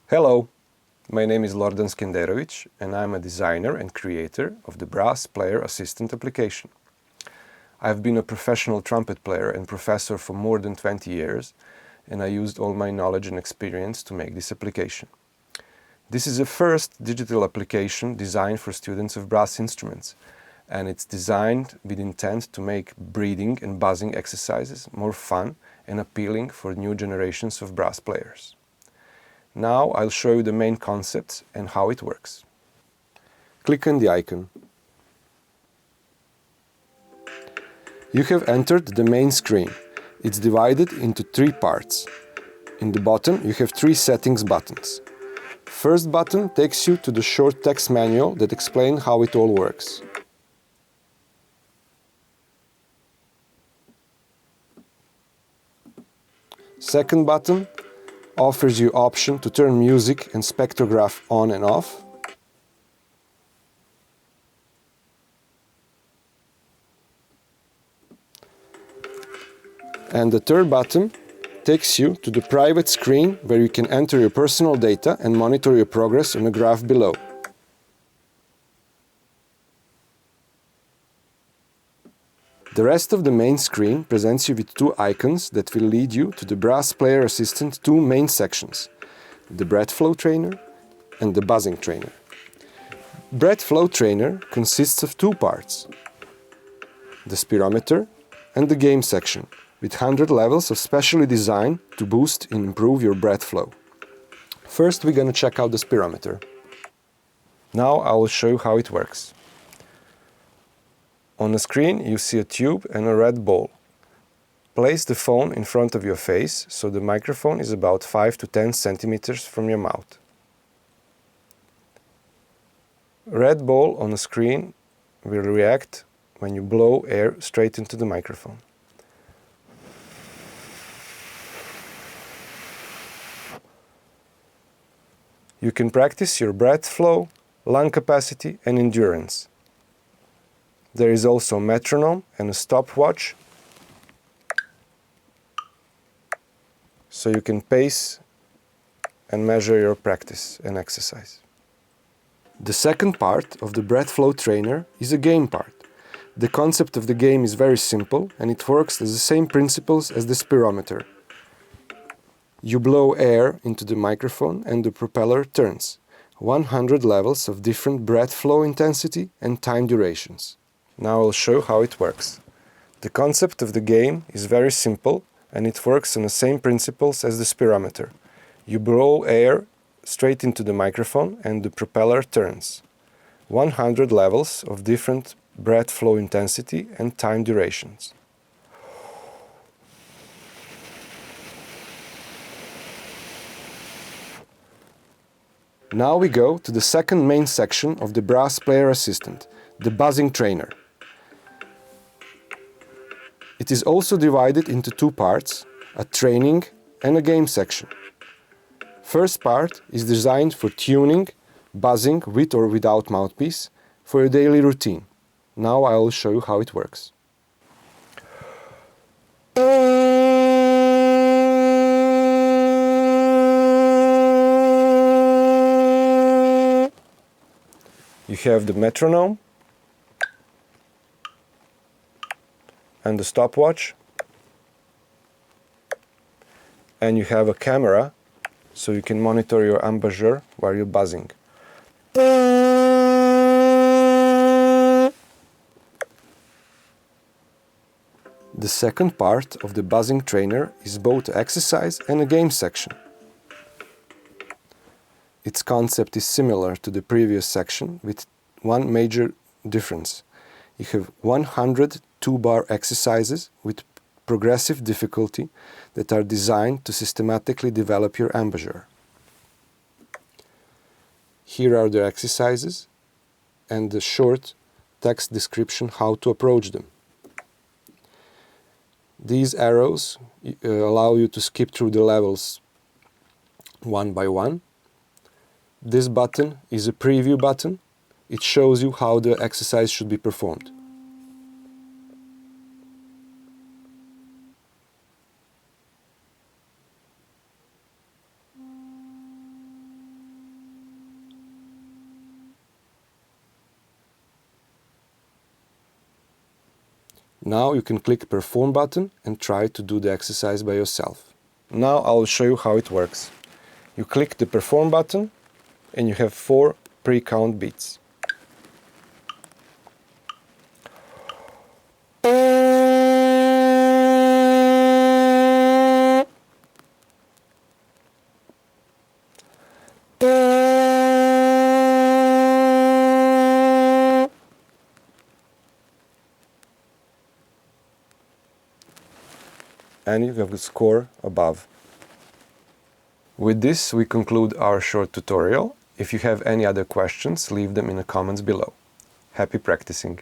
Hello, my name is Lordan Skenderovic and I'm a designer and creator of the Brass Player Assistant application. I've been a professional trumpet player and professor for more than 20 years, and I used all my knowledge and experience to make this application. This is the first digital application designed for students of brass instruments, and it's designed with intent to make breathing and buzzing exercises more fun and appealing for new generations of brass players. Now I'll show you the main concepts and how it works. Click on the icon. You have entered the main screen. It's divided into 3 parts. In the bottom you have 3 settings buttons. First button takes you to the short text manual that explains how it all works. Second button offers you option to turn music and spectrograph on and off. And the third button takes you to the private screen where you can enter your personal data and monitor your progress on the graph below. The rest of the main screen presents you with 2 icons that will lead you to the Brass Player Assistant 2 main sections, the Breath Flow Trainer and the Buzzing Trainer. Breath Flow Trainer consists of 2 parts, the spirometer and the game section, with 100 levels of specially designed to boost and improve your breath flow. First we're going to check out the spirometer. Now I will show you how it works. On the screen you see a tube and a red ball. Place the phone in front of your face so the microphone is about 5 to 10 centimeters from your mouth. Red ball on the screen will react when you blow air straight into the microphone. You can practice your breath flow, lung capacity and endurance. There is also a metronome and a stopwatch, so you can pace and measure your practice and exercise. The second part of the Breath Flow Trainer is a game part. The concept of the game is very simple and it works as the same principles as the spirometer. You blow air into the microphone and the propeller turns. 100 levels of different breath flow intensity and time durations. Now I'll show how it works. The concept of the game is very simple and it works on the same principles as the spirometer. You blow air straight into the microphone and the propeller turns. 100 levels of different breath flow intensity and time durations. Now we go to the second main section of the Brass Player Assistant, the Buzzing Trainer. It is also divided into 2 parts, a training and a game section. First part is designed for tuning, buzzing with or without mouthpiece for your daily routine. Now I will show you how it works. You have the metronome and the stopwatch, and you have a camera so you can monitor your embouchure while you're buzzing. The second part of the Buzzing Trainer is both an exercise and a game section. Its concept is similar to the previous section with one major difference. You have 100 2-bar exercises with progressive difficulty that are designed to systematically develop your embouchure. Here are the exercises and the short text description how to approach them. These arrows allow you to skip through the levels one by one. This button is a preview button. It shows you how the exercise should be performed. Now you can click Perform button and try to do the exercise by yourself. Now I will show you how it works. You click the Perform button and you have 4 pre-count beats. And you have the score above. With this, we conclude our short tutorial. If you have any other questions, leave them in the comments below. Happy practicing!